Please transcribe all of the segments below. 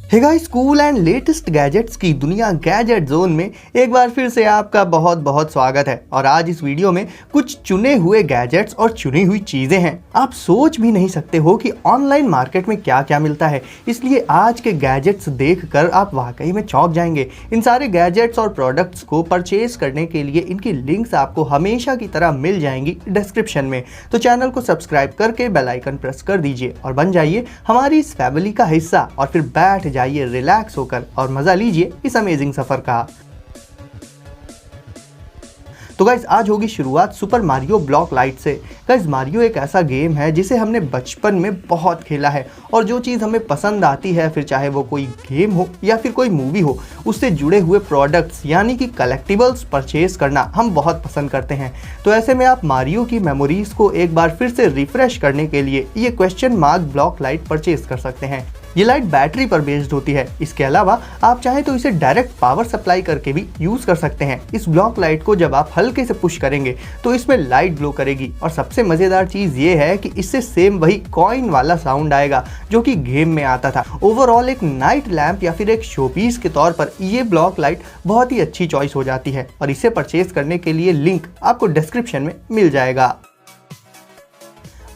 Hey guys, cool and latest gadgets की दुनिया gadget zone में एक बार फिर से आपका बहुत बहुत स्वागत है। और आज इस वीडियो में कुछ चुने हुए गैजेट्स और चुनी हुई चीजें हैं। आप सोच भी नहीं सकते हो कि ऑनलाइन मार्केट में क्या क्या मिलता है, इसलिए आज के गैजेट्स देखकर आप वाकई में चौंक जाएंगे। इन सारे गैजेट्स और प्रोडक्ट्स को परचेज करने के लिए इनकी लिंक्स आपको हमेशा की तरह मिल जाएंगी डिस्क्रिप्शन में। तो चैनल को सब्सक्राइब करके बेल आइकन प्रेस कर दीजिए और बन जाइए हमारी इस फैमिली का हिस्सा, और फिर बैठ जाइए रिलैक्स होकर और मजा लीजिए इस अमेजिंग सफर का। तो गाइस, आज होगी शुरुआत सुपर मारियो ब्लॉक लाइट से। गाइस, मारियो एक ऐसा गेम है जिसे हमने बचपन में बहुत खेला है, और जो चीज़ हमें पसंद आती है, फिर चाहे वो कोई गेम हो या फिर कोई मूवी हो, उससे जुड़े हुए प्रोडक्ट्स यानी कि कलेक्टिबल्स परचेज करना हम बहुत पसंद करते हैं। तो ऐसे में आप मारियो की मेमोरीज को एक बार फिर से रिफ्रेश करने के लिए ये question mark block light purchase कर सकते हैं। ये लाइट बैटरी पर बेस्ड होती है। इसके अलावा आप चाहें तो इसे डायरेक्ट पावर सप्लाई करके भी यूज कर सकते हैं। इस ब्लॉक लाइट को जब आप हल्के से पुश करेंगे तो इसमें लाइट ग्लो करेगी, और सबसे मजेदार चीज ये है कि इससे सेम वही कॉइन वाला साउंड आएगा जो कि गेम में आता था। ओवरऑल एक नाइट लैंप या फिर एक शोपीस के तौर पर ये ब्लॉक लाइट बहुत ही अच्छी चॉइस हो जाती है, और इसे परचेज करने के लिए लिंक आपको डिस्क्रिप्शन में मिल जाएगा।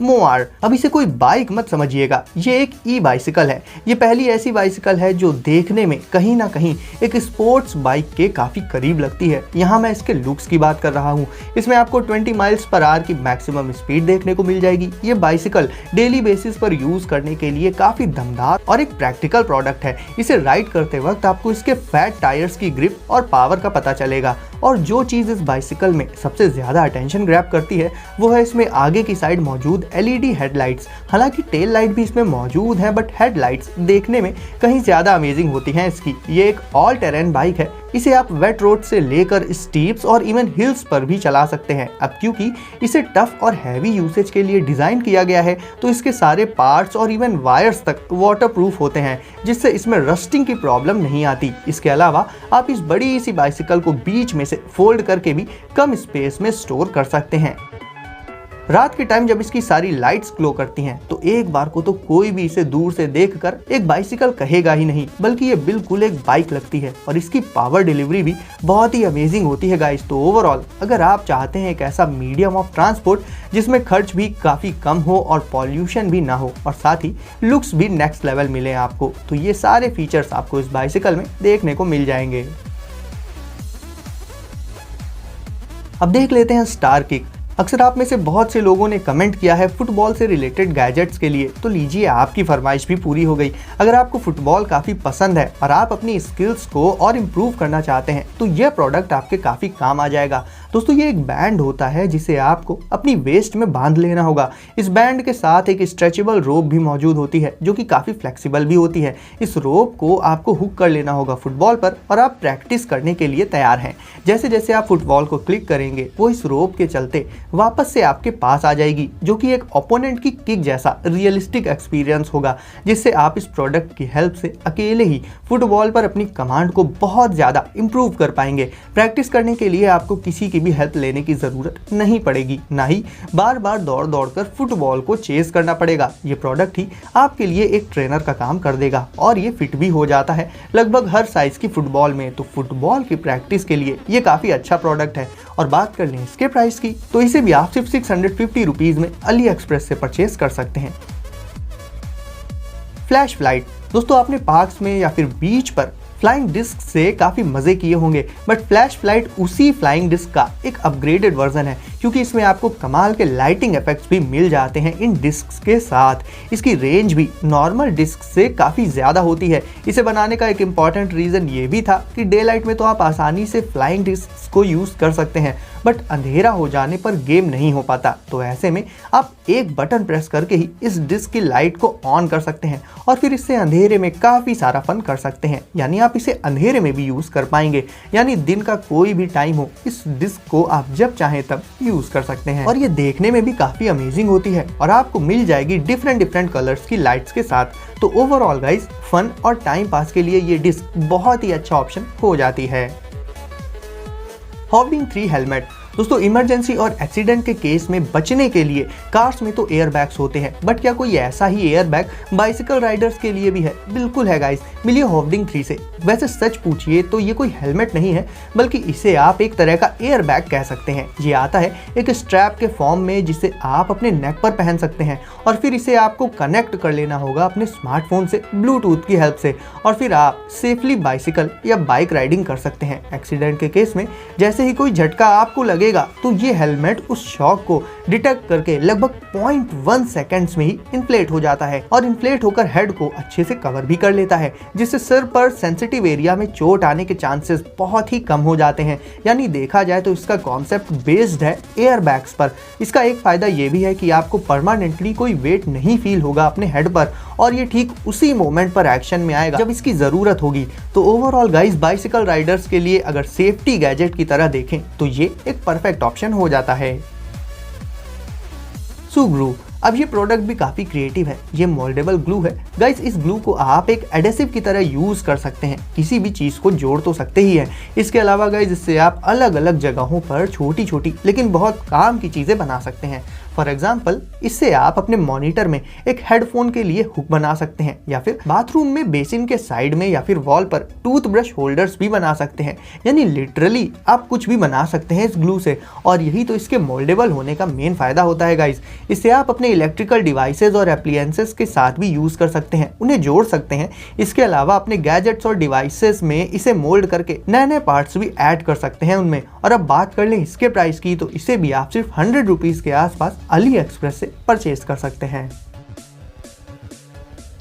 मोआर, अब इसे कोई बाइक मत समझिएगा, ये एक ई बाइसिकल है। ये पहली ऐसी बाइसिकल है जो देखने में कहीं ना कहीं एक स्पोर्ट्स बाइक के काफ़ी करीब लगती है। यहाँ मैं इसके लुक्स की बात कर रहा हूँ। इसमें आपको 20 माइल्स पर आवर की मैक्सिमम स्पीड देखने को मिल जाएगी। ये बाइसिकल डेली बेसिस पर यूज करने के लिए काफ़ी दमदार और एक प्रैक्टिकल प्रोडक्ट है। इसे राइड करते वक्त आपको इसके फैट टायर्स की ग्रिप और पावर का पता चलेगा। और जो चीज़ इस बाइसिकल में सबसे ज़्यादा अटेंशन ग्रैब करती है वो है इसमें आगे की साइड मौजूद एलईडी हेडलाइट्स। हालांकि टेल लाइट भी इसमें मौजूद है, बट हेडलाइट्स देखने में कहीं ज़्यादा अमेजिंग होती हैं इसकी। ये एक ऑल टेरेन बाइक है। इसे आप वेट रोड से लेकर स्टीप्स और इवन हिल्स पर भी चला सकते हैं। अब क्योंकि इसे टफ और हैवी यूसेज के लिए डिज़ाइन किया गया है, तो इसके सारे पार्ट्स और इवन वायर्स तक वाटरप्रूफ होते हैं, जिससे इसमें रस्टिंग की प्रॉब्लम नहीं आती। इसके अलावा आप इस बड़ी सी बाइसिकल को बीच में से फोल्ड करके भी कम स्पेस में स्टोर कर सकते हैं। रात के टाइम जब इसकी सारी लाइट्स ग्लो करती हैं तो एक बार को तो कोई भी इसे दूर से देखकर एक बाइसिकल कहेगा ही नहीं, बल्कि ये बिल्कुल एक बाइक लगती है। और इसकी पावर डिलीवरी भी बहुत ही अमेजिंग होती है गाइस। तो ओवरऑल अगर आप चाहते हैं एक ऐसा मीडियम ऑफ ट्रांसपोर्ट जिसमें खर्च भी काफ़ी कम हो और पॉल्यूशन भी ना हो, और साथ ही लुक्स भी नेक्स्ट लेवल मिले आपको, तो ये सारे फीचर्स आपको इस बाइसिकल में देखने को मिल जाएंगे। अब देख लेते हैं स्टार किक। अक्सर आप में से बहुत से लोगों ने कमेंट किया है फुटबॉल से रिलेटेड गैजेट्स के लिए, तो लीजिए आपकी फरमाइश भी पूरी हो गई। अगर आपको फुटबॉल काफ़ी पसंद है और आप अपनी स्किल्स को और इम्प्रूव करना चाहते हैं तो यह प्रोडक्ट आपके काफ़ी काम आ जाएगा। दोस्तों, ये एक बैंड होता है जिसे आपको अपनी वेस्ट में बांध लेना होगा। इस बैंड के साथ एक स्ट्रेचेबल रोप भी मौजूद होती है जो कि काफ़ी फ्लेक्सिबल भी होती है। इस रोप को आपको हुक कर लेना होगा फुटबॉल पर, और आप प्रैक्टिस करने के लिए तैयार हैं। जैसे जैसे आप फुटबॉल को क्लिक करेंगे वो इस रोप के चलते वापस से आपके पास आ जाएगी, जो कि एक ओपोनेंट की किक जैसा रियलिस्टिक एक्सपीरियंस होगा, जिससे आप इस प्रोडक्ट की हेल्प से अकेले ही फुटबॉल पर अपनी कमांड को बहुत ज़्यादा इंप्रूव कर पाएंगे। प्रैक्टिस करने के लिए आपको किसी की भी हेल्प लेने की ज़रूरत नहीं पड़ेगी, ना ही बार बार दौड़ दौड़ कर फुटबॉल को चेस करना पड़ेगा। ये प्रोडक्ट ही आपके लिए एक ट्रेनर का काम कर देगा, और ये फिट भी हो जाता है लगभग हर साइज़ की फुटबॉल में। तो फुटबॉल की प्रैक्टिस के लिए ये काफ़ी अच्छा प्रोडक्ट है। और बात कर लें इसके प्राइस की, तो इसे भी आप सिर्फ 650 रुपीज़ में अली एक्सप्रेस से परचेज कर सकते हैं। फ्लैश फ्लाइट, दोस्तों आपने पार्क्स में या फिर बीच पर फ्लाइंग डिस्क से काफ़ी मज़े किए होंगे, बट फ्लैश फ्लाइट उसी फ्लाइंग डिस्क का एक अपग्रेडेड वर्जन है, क्योंकि इसमें आपको कमाल के लाइटिंग इफेक्ट्स भी मिल जाते हैं इन डिस्क के साथ। इसकी रेंज भी नॉर्मल डिस्क से काफ़ी ज़्यादा होती है। इसे बनाने का एक इम्पॉर्टेंट रीज़न ये भी था कि डे लाइट में तो आप आसानी से फ्लाइंग डिस्क को यूज़ कर सकते हैं, बट अंधेरा हो जाने पर गेम नहीं हो पाता। तो ऐसे में आप एक बटन प्रेस करके ही इस डिस्क की लाइट को ऑन कर सकते हैं, और फिर इससे अंधेरे में काफ़ी सारा फन कर सकते हैं। यानी आप इसे अंधेरे में भी यूज़ कर पाएंगे, यानी दिन का कोई भी टाइम हो इस डिस्क को आप जब चाहें तब यूज़ कर सकते हैं। और ये देखने में भी काफ़ी अमेजिंग होती है, और आपको मिल जाएगी डिफरेंट कलर्स की लाइट्स के साथ। तो ओवरऑल गाइस, फन और टाइम पास के लिए ये डिस्क बहुत ही अच्छा ऑप्शन हो जाती है। हॉविंग 3 हेलमेट, दोस्तों इमरजेंसी और एक्सीडेंट के केस में बचने के लिए कार्स में तो एयर बैग्स होते हैं, बट क्या कोई ऐसा ही एयर बैग बाइसिकल राइडर्स के लिए भी है? बिल्कुल है गाइस, मिलिए होवडिंग 3 से। वैसे सच पूछिए तो ये कोई हेलमेट नहीं है, बल्कि इसे आप एक तरह का एयर बैग कह सकते हैं। ये आता है एक स्ट्रैप के फॉर्म में, जिसे आप अपने नेक पर पहन सकते हैं और फिर इसे आपको कनेक्ट कर लेना होगा अपने स्मार्टफोन से ब्लूटूथ की हेल्प से, और फिर आप सेफली बाइसिकल या बाइक राइडिंग कर सकते हैं। एक्सीडेंट के केस में जैसे ही कोई झटका आपको लगेगा तो ये हेलमेट उस शॉक को डिटेक्ट करके लगभग 0.1 सेकंड्स में ही इन्फ्लेट हो जाता है और इन्फ्लेट होकर हेड को अच्छे से कवर भी कर लेता है, जिससे सिर पर सेंसिटिव एरिया में चोट आने के चांसेस बहुत ही कम हो जाते हैं। यानी देखा जाए तो इसका कॉन्सेप्ट बेस्ड है एयर बैग्स पर। इसका एक फायदा ये भी है कि आपको परमानेंटली कोई वेट नहीं फील होगा अपने हेड पर, और ये ठीक उसी मोमेंट पर एक्शन में आएगा जब इसकी जरूरत होगी। तो ओवरऑल गाइस, बाइसिकल राइडर्स के लिए अगर सेफ्टी गैजेट की तरह देखें तो ये एक परफेक्ट ऑप्शन हो जाता है। सुग्लू, अब ये प्रोडक्ट भी काफ़ी क्रिएटिव है। ये मोल्डेबल ग्लू है गाइस। इस ग्लू को आप एक एडेसिव की तरह यूज़ कर सकते हैं, किसी भी चीज़ को जोड़ तो सकते ही हैं। इसके अलावा गाइस, इससे आप अलग अलग जगहों पर छोटी छोटी लेकिन बहुत काम की चीज़ें बना सकते हैं। फॉर एग्जाम्पल, इससे आप अपने मॉनिटर में एक हेडफोन के लिए हुक बना सकते हैं, या फिर बाथरूम में बेसिन के साइड में या फिर वॉल पर टूथब्रश होल्डर्स भी बना सकते हैं। यानी लिटरली आप कुछ भी बना सकते हैं इस ग्लू से, और यही तो इसके मोल्डेबल होने का मेन फायदा होता है गाइस। इससे आप अपने इलेक्ट्रिकल डिवाइसेस और एप्लियंसेस के साथ भी यूज कर सकते हैं, उन्हें जोड़ सकते हैं। इसके अलावा अपने गैजेट्स और डिवाइसेस में इसे मोल्ड करके नए नए पार्ट्स भी ऐड कर सकते हैं उनमें। और अब बात कर लें इसके प्राइस की, तो इसे भी आप सिर्फ 100 रुपीज के आसपास अली एक्सप्रेस से परचेज कर सकते हैं।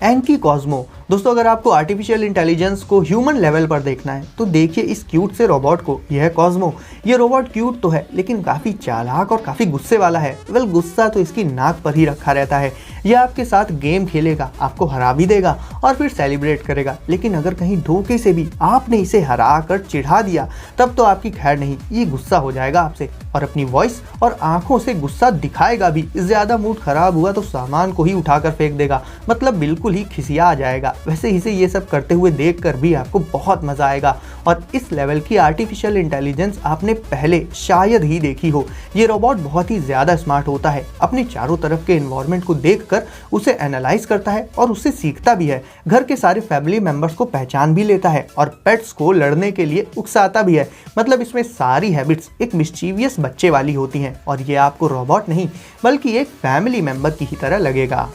एंकी कॉस्मो, दोस्तों अगर आपको आर्टिफिशियल इंटेलिजेंस को ह्यूमन लेवल पर देखना है तो देखिए इस क्यूट से रोबोट को। यह है कॉस्मो। ये रोबोट क्यूट तो है, लेकिन काफ़ी चालाक और काफ़ी गुस्से वाला है। वेल, गुस्सा तो इसकी नाक पर ही रखा रहता है। यह आपके साथ गेम खेलेगा, आपको हरा भी देगा और फिर सेलिब्रेट करेगा। लेकिन अगर कहीं धोखे से भी आपने इसे हरा कर चिढ़ा दिया, तब तो आपकी खैर नहीं, ये गुस्सा हो जाएगा आपसे और अपनी वॉइस और आंखों से गुस्सा दिखाएगा भी। ज़्यादा मूड खराब हुआ तो सामान को ही उठाकर फेंक देगा, मतलब बिल्कुल ही खिसिया जाएगा। वैसे इसे ये सब करते हुए देखकर भी आपको बहुत मजा आएगा। और इस लेवल की आर्टिफिशियल इंटेलिजेंस आपने पहले शायद ही देखी हो। ये रोबोट बहुत ही ज्यादा स्मार्ट होता है। अपने चारों तरफ के एनवायरनमेंट को देखकर उसे एनालाइज करता है और उससे सीखता भी है। घर के सारे फैमिली मेंबर्स को पहचान भी लेता है और पेट्स को लड़ने के लिए उकसाता भी है। मतलब इसमें सारी हैबिट्स एक मिस्चीवियस बच्चे वाली होती हैं, और ये आपको रोबोट नहीं बल्कि एक फैमिली मेंबर की ही तरह लगेगा।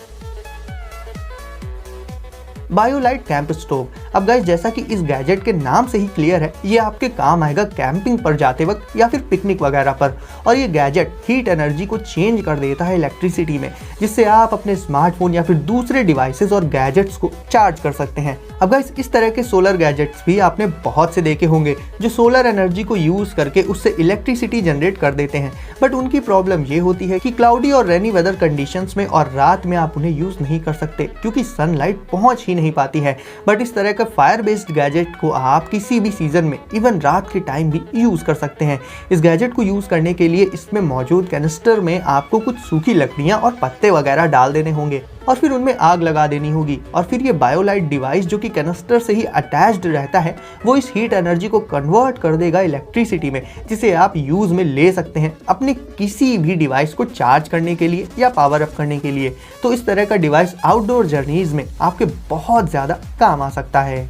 BioLite camp stove. अब गाइस, जैसा कि इस गैजेट के नाम से ही क्लियर है, ये आपके काम आएगा कैंपिंग पर जाते वक्त या फिर पिकनिक वगैरह पर। और ये गैजेट हीट एनर्जी को चेंज कर देता है इलेक्ट्रिसिटी में, जिससे आप अपने स्मार्टफोन या फिर दूसरे डिवाइसेस और गैजेट्स को चार्ज कर सकते हैं। अब गाइस, इस तरह के सोलर गैजेट्स भी आपने बहुत से देखे होंगे जो सोलर एनर्जी को यूज करके उससे इलेक्ट्रिसिटी जनरेट कर देते हैं। बट उनकी प्रॉब्लम ये होती है कि क्लाउडी और रेनी वेदर कंडीशंस में और रात में आप उन्हें यूज नहीं कर सकते, क्योंकि सनलाइट पहुंच ही नहीं पाती है। बट इस तरह का फायर बेस्ड गैजेट को आप किसी भी सीजन में, इवन रात के टाइम भी यूज कर सकते हैं। इस गैजेट को यूज करने के लिए इसमें मौजूद कैनिस्टर में आपको कुछ सूखी लकड़ियां और पत्ते वगैरह डाल देने होंगे और फिर उनमें आग लगा देनी होगी। और फिर ये बायोलाइट डिवाइस जो कि कैनिस्टर से ही अटैच्ड रहता है, वो इस हीट एनर्जी को कन्वर्ट कर देगा इलेक्ट्रिसिटी में, जिसे आप यूज में ले सकते हैं अपने किसी भी डिवाइस को चार्ज करने के लिए या पावर अप करने के लिए। तो इस तरह का डिवाइस आउटडोर जर्नीज में आपके बहुत ज्यादा काम आ सकता है।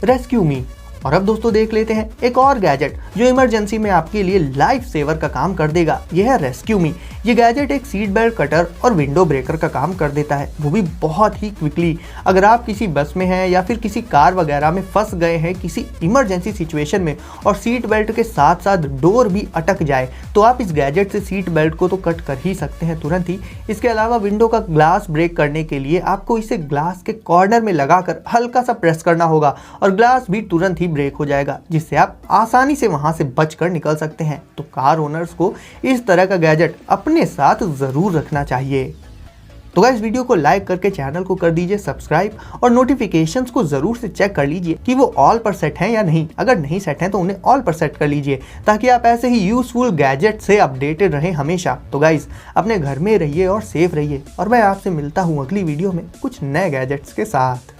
रेस्क्यू मी। और अब दोस्तों देख लेते हैं एक और गैजेट जो इमरजेंसी में आपके लिए लाइफ सेवर का काम कर देगा। यह है रेस्क्यू मी। ये गैजेट एक सीट बेल्ट कटर और विंडो ब्रेकर का काम कर देता है, वो भी बहुत ही क्विकली। अगर आप किसी बस में हैं या फिर किसी कार वगैरह में फंस गए हैं किसी इमरजेंसी सिचुएशन में और सीट बेल्ट के साथ साथ डोर भी अटक जाए, तो आप इस गैजेट से सीट बेल्ट को तो कट कर ही सकते हैं तुरंत ही। इसके अलावा विंडो का ग्लास ब्रेक करने के लिए आपको इसे ग्लास के कॉर्नर में लगाकर हल्का सा प्रेस करना होगा और ग्लास भी तुरंत ही ब्रेक हो जाएगा, जिससे आप आसानी से वहां से बचकर निकल सकते हैं। तो कार ओनर्स को इस तरह का गैजेट अपने साथ जरूर रखना चाहिए। तो गाइस, वीडियो को लाइक करके चैनल को कर दीजिए सब्सक्राइब और नोटिफिकेशंस को जरूर से चेक कर लीजिए कि वो ऑल पर सेट हैं या नहीं। अगर नहीं सेट हैं तो उन्हें ऑल पर सेट कर लीजिए, ताकि आप ऐसे ही यूजफुल गैजेट से अपडेटेड रहें हमेशा। तो गाइस, अपने घर में रहिए और सेफ रहिए, और मैं आपसे मिलता हूँ अगली वीडियो में कुछ नए गैजेट्स के साथ।